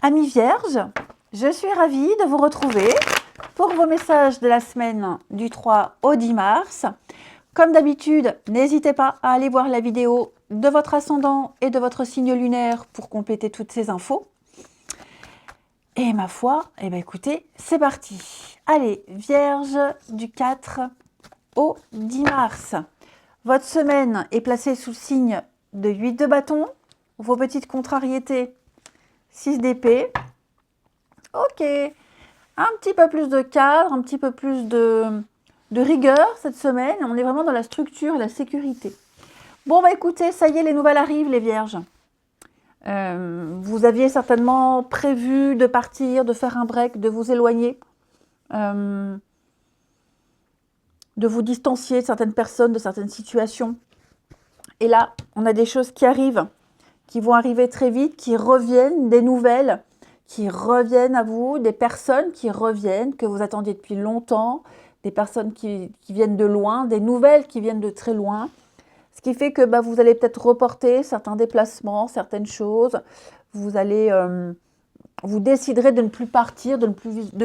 Amis vierges, je suis ravie de vous retrouver pour vos messages de la semaine du 3 au 10 mars. Comme d'habitude, n'hésitez pas à aller voir la vidéo de votre ascendant et de votre signe lunaire pour compléter toutes ces infos. Et ma foi, eh bien écoutez, c'est parti. Allez, vierge du 4 au 10 mars. Votre semaine est placée sous le signe de 8 de bâton. Vos petites contrariétés, 6 d'épée. Ok, un petit peu plus de cadre, un petit peu plus de rigueur cette semaine. On est vraiment dans la structure et la sécurité. Bon, bah écoutez, ça y est, les nouvelles arrivent, les vierges. Vous aviez certainement prévu de partir, de faire un break, de vous éloigner, de vous distancier de certaines personnes, de certaines situations. Et là, on a des choses qui arrivent, qui vont arriver très vite, qui reviennent, des nouvelles qui reviennent à vous, des personnes qui reviennent, que vous attendiez depuis longtemps, des personnes qui viennent de loin, des nouvelles qui viennent de très loin. Ce qui fait que vous allez peut-être reporter certains déplacements, certaines choses. Vous allez, vous déciderez de ne plus partir, de ne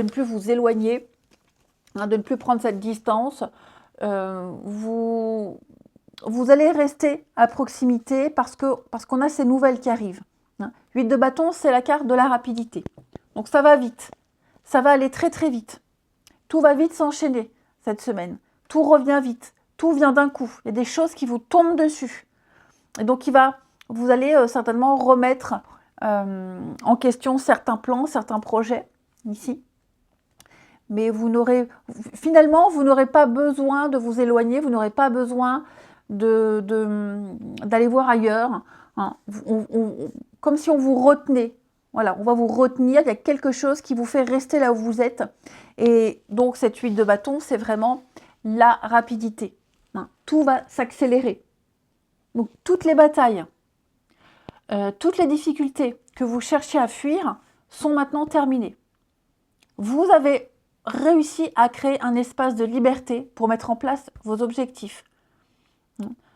plus vous éloigner, hein, de ne plus prendre cette distance. Vous allez rester à proximité parce qu'on a ces nouvelles qui arrivent. 8 de bâton, c'est la carte de la rapidité. Donc ça va vite. Ça va aller très très vite. Tout va vite s'enchaîner cette semaine. Tout revient vite. Tout vient d'un coup. Il y a des choses qui vous tombent dessus. Et donc vous allez certainement remettre en question certains plans, certains projets ici. Mais finalement, vous n'aurez pas besoin de vous éloigner. Vous n'aurez pas besoin d'aller voir ailleurs. Hein. Comme si on vous retenait. Voilà, on va vous retenir. Il y a quelque chose qui vous fait rester là où vous êtes. Et donc, cette 8 de bâton, c'est vraiment la rapidité. Hein. Tout va s'accélérer. Donc, toutes les batailles, toutes les difficultés que vous cherchez à fuir sont maintenant terminées. Vous avez réussi à créer un espace de liberté pour mettre en place vos objectifs.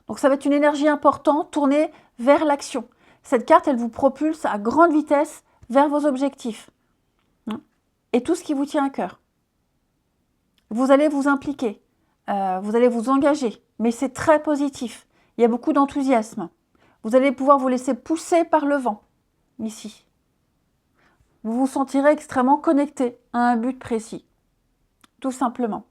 Donc, ça va être une énergie importante tournée vers l'action. Cette carte, elle vous propulse à grande vitesse vers vos objectifs et tout ce qui vous tient à cœur. Vous allez vous impliquer, vous allez vous engager, mais c'est très positif. Il y a beaucoup d'enthousiasme. Vous allez pouvoir vous laisser pousser par le vent, ici. Vous vous sentirez extrêmement connecté à un but précis, tout simplement.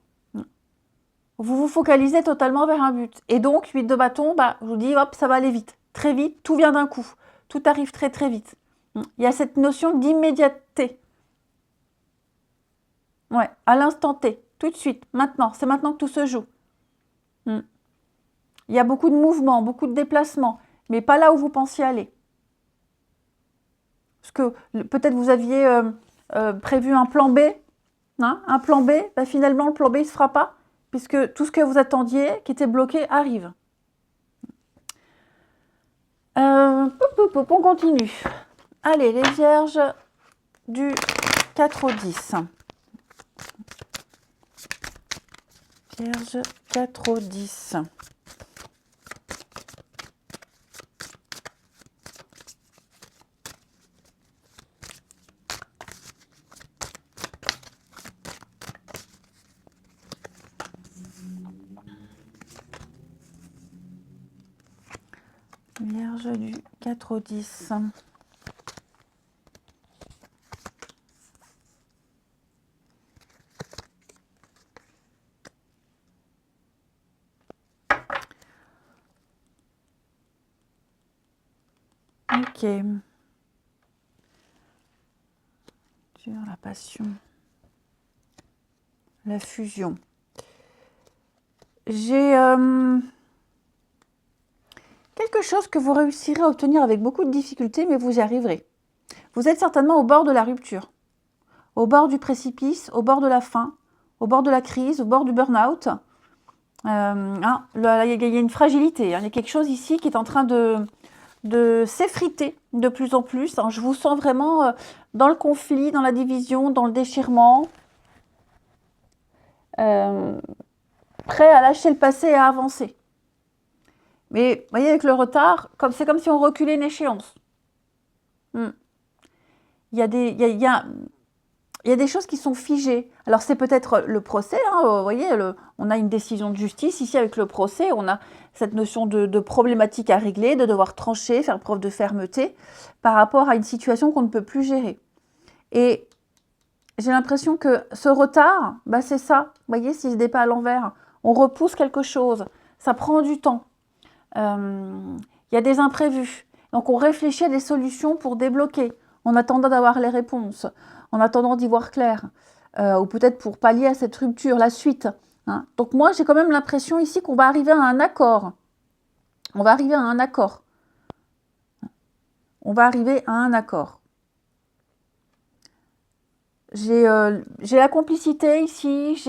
Vous vous focalisez totalement vers un but. Et donc, 8 de bâton, je vous dis, hop, ça va aller vite. Très vite, tout vient d'un coup. Tout arrive très très vite. Il y a cette notion d'immédiateté. Ouais, à l'instant T, tout de suite, maintenant. C'est maintenant que tout se joue. Il y a beaucoup de mouvements, beaucoup de déplacements, mais pas là où vous pensiez aller. Parce que peut-être vous aviez prévu un plan B. Hein, un plan B, finalement, le plan B ne se fera pas, puisque tout ce que vous attendiez, qui était bloqué, arrive. On continue. Allez, les vierges du 4 au 10. Vierge 4 au 10. Vierge du 4 au 10. Ok. Sur la passion. La fusion. J'ai quelque chose que vous réussirez à obtenir avec beaucoup de difficultés, mais vous y arriverez. Vous êtes certainement au bord de la rupture, au bord du précipice, au bord de la fin, au bord de la crise, au bord du burn-out. Il y a une fragilité, il y a quelque chose ici qui est en train de s'effriter de plus en plus. Je vous sens vraiment dans le conflit, dans la division, dans le déchirement, prêt à lâcher le passé et à avancer. Mais vous voyez, avec le retard, c'est comme si on reculait une échéance. Il il y a des choses qui sont figées. Alors, c'est peut-être le procès, hein, vous voyez, on a une décision de justice. Ici, avec le procès, on a cette notion de problématique à régler, de devoir trancher, faire preuve de fermeté par rapport à une situation qu'on ne peut plus gérer. Et j'ai l'impression que ce retard, bah, c'est ça. Vous voyez, si je ne pas à l'envers, on repousse quelque chose. Ça prend du temps. Il y a des imprévus. Donc, on réfléchit à des solutions pour débloquer, en attendant d'avoir les réponses, en attendant d'y voir clair, ou peut-être pour pallier à cette rupture, la suite. Hein. Donc moi, j'ai quand même l'impression ici qu'on va arriver à un accord. On va arriver à un accord. On va arriver à un accord. J'ai la complicité ici,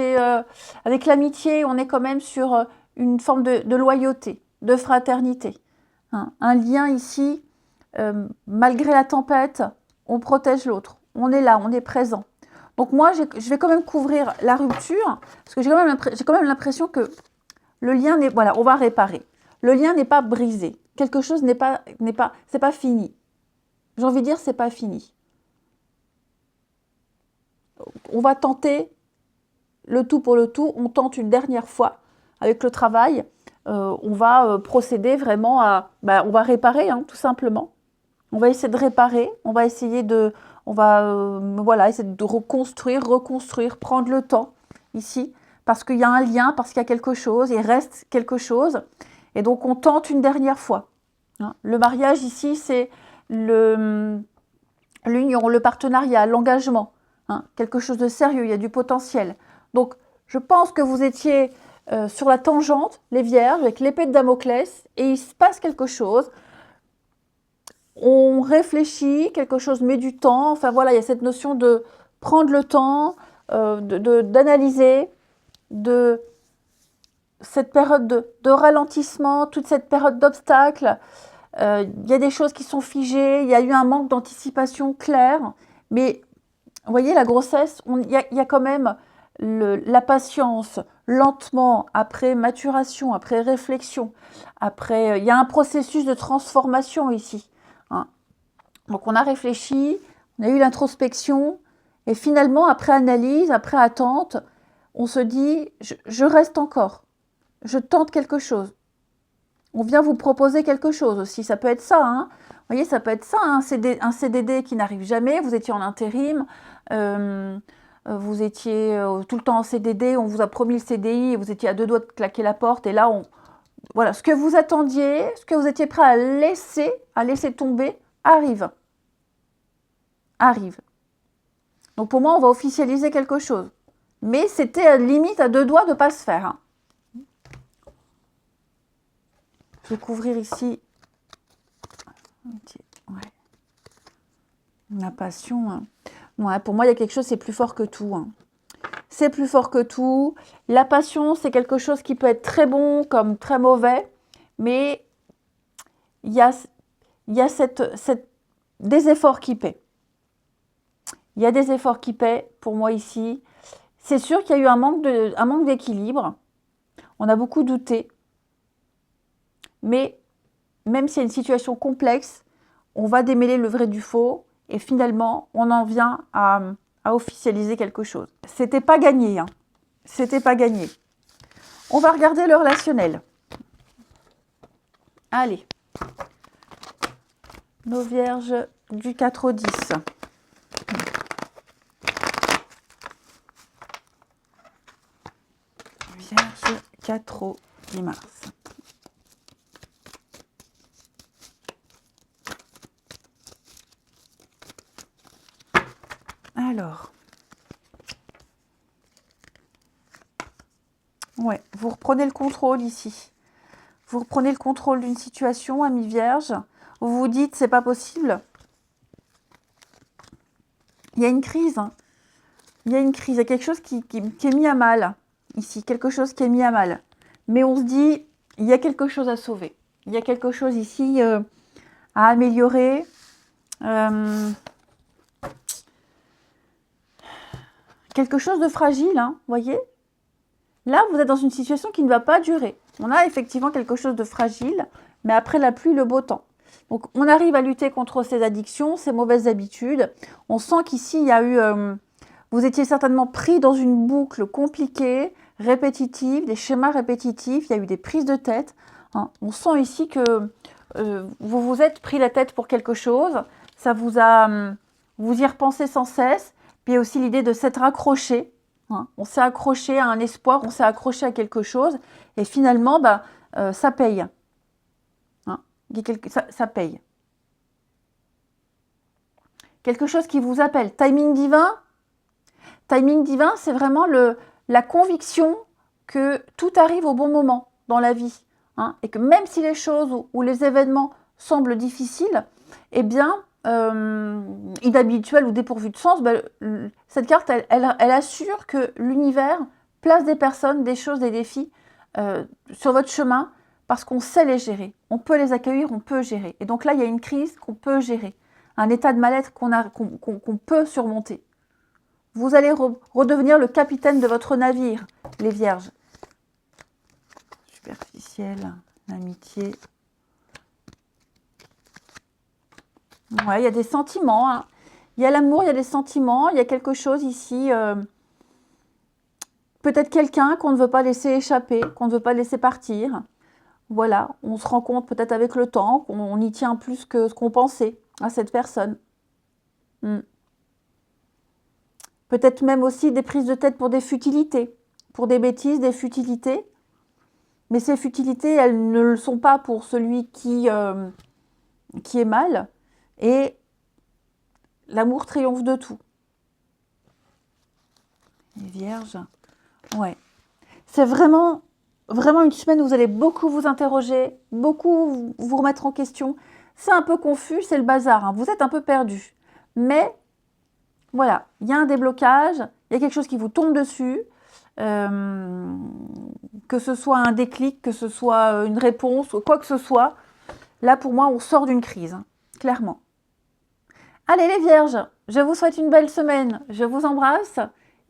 avec l'amitié, on est quand même sur une forme de loyauté, de fraternité. Hein. Un lien ici, malgré la tempête, on protège l'autre. On est là, on est présent. Donc moi, je vais quand même couvrir la rupture, parce que j'ai quand même l'impression que le lien n'est... Voilà, on va réparer. Le lien n'est pas brisé. Quelque chose c'est pas fini. J'ai envie de dire, c'est pas fini. On va tenter le tout pour le tout. On tente une dernière fois avec le travail. On va procéder vraiment à... on va réparer, hein, tout simplement. On va essayer de réparer. On va essayer de... voilà, essayer de reconstruire, prendre le temps ici, parce qu'il y a un lien, parce qu'il y a quelque chose, il reste quelque chose. Et donc, on tente une dernière fois. Hein. Le mariage ici, c'est l'union, le partenariat, l'engagement. Hein. Quelque chose de sérieux, il y a du potentiel. Donc, je pense que vous étiez sur la tangente, les vierges, avec l'épée de Damoclès, et il se passe quelque chose. On réfléchit, quelque chose met du temps. Enfin voilà, il y a cette notion de prendre le temps, d'analyser, de cette période de ralentissement, toute cette période d'obstacles. Il y a des choses qui sont figées, il y a eu un manque d'anticipation claire. Mais vous voyez, la grossesse, il y a quand même la patience, lentement, après maturation, après réflexion. Après, il y a un processus de transformation ici. Hein. Donc on a réfléchi, on a eu l'introspection, et finalement, après analyse, après attente, on se dit, je reste encore, je tente quelque chose. On vient vous proposer quelque chose aussi, ça peut être ça. Hein. Vous voyez, ça peut être ça, hein, un CDD qui n'arrive jamais, vous étiez en intérim, vous étiez tout le temps en CDD, on vous a promis le CDI, et vous étiez à 2 doigts de claquer la porte, et là, voilà, ce que vous attendiez, ce que vous étiez prêt à laisser tomber, arrive. Donc pour moi, on va officialiser quelque chose. Mais c'était limite à 2 doigts de ne pas se faire. Hein. Je vais couvrir ici. Ouais. La passion. Hein. Ouais, pour moi, il y a quelque chose, c'est plus fort que tout. Hein. C'est plus fort que tout. La passion, c'est quelque chose qui peut être très bon comme très mauvais. Mais il y a des efforts qui paient. Il y a des efforts qui paient pour moi ici. C'est sûr qu'il y a eu un manque d'équilibre. On a beaucoup douté. Mais même s'il y a une situation complexe, on va démêler le vrai du faux. Et finalement, on en vient à officialiser quelque chose. C'était pas gagné. Hein. C'était pas gagné. On va regarder le relationnel. Allez. Nos vierges du 4 au 10. Vierge 4 au 10 mars. Alors. Ouais, vous reprenez le contrôle ici. Vous reprenez le contrôle d'une situation, ami vierge. Vous vous dites, c'est pas possible. Il y a une crise. Hein. Il y a une crise. Il y a quelque chose qui est mis à mal. Ici, quelque chose qui est mis à mal. Mais on se dit, il y a quelque chose à sauver. Il y a quelque chose ici à améliorer. Quelque chose de fragile, hein, voyez. Là, vous êtes dans une situation qui ne va pas durer. On a effectivement quelque chose de fragile, mais après la pluie, le beau temps. Donc, on arrive à lutter contre ces addictions, ces mauvaises habitudes. On sent qu'ici, il y a eu... vous étiez certainement pris dans une boucle compliquée, répétitive, des schémas répétitifs. Il y a eu des prises de tête. Hein. On sent ici que vous vous êtes pris la tête pour quelque chose. Ça vous a... vous y repensez sans cesse. Puis il y a aussi l'idée de s'être accroché. Hein. On s'est accroché à un espoir, on s'est accroché à quelque chose. Et finalement, bah, ça paye. Ça paye. Quelque chose qui vous appelle. Timing divin, c'est vraiment la conviction que tout arrive au bon moment dans la vie. Hein, et que même si les choses ou les événements semblent difficiles, eh bien, inhabituels ou dépourvus de sens, ben, cette carte, elle assure que l'univers place des personnes, des choses, des défis sur votre chemin, parce qu'on sait les gérer. On peut les accueillir, on peut gérer. Et donc là, il y a une crise qu'on peut gérer. Un état de mal-être qu'on peut surmonter. Vous allez redevenir le capitaine de votre navire, les vierges. Superficiel, l'amitié. Ouais, il y a des sentiments. Hein. Il y a l'amour, il y a des sentiments. Il y a quelque chose ici... peut-être quelqu'un qu'on ne veut pas laisser échapper, qu'on ne veut pas laisser partir. Voilà, on se rend compte peut-être avec le temps qu'on y tient plus que ce qu'on pensait à cette personne. Peut-être même aussi des prises de tête pour des futilités, pour des bêtises, des futilités. Mais ces futilités, elles ne le sont pas pour celui qui est mal. Et l'amour triomphe de tout. Les vierges, ouais. C'est vraiment une semaine où vous allez beaucoup vous interroger, beaucoup vous remettre en question. C'est un peu confus, c'est le bazar. Hein. Vous êtes un peu perdu. Mais voilà, il y a un déblocage, il y a quelque chose qui vous tombe dessus. Que ce soit un déclic, que ce soit une réponse, quoi que ce soit. Là, pour moi, on sort d'une crise, hein, clairement. Allez les vierges, je vous souhaite une belle semaine. Je vous embrasse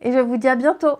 et je vous dis à bientôt.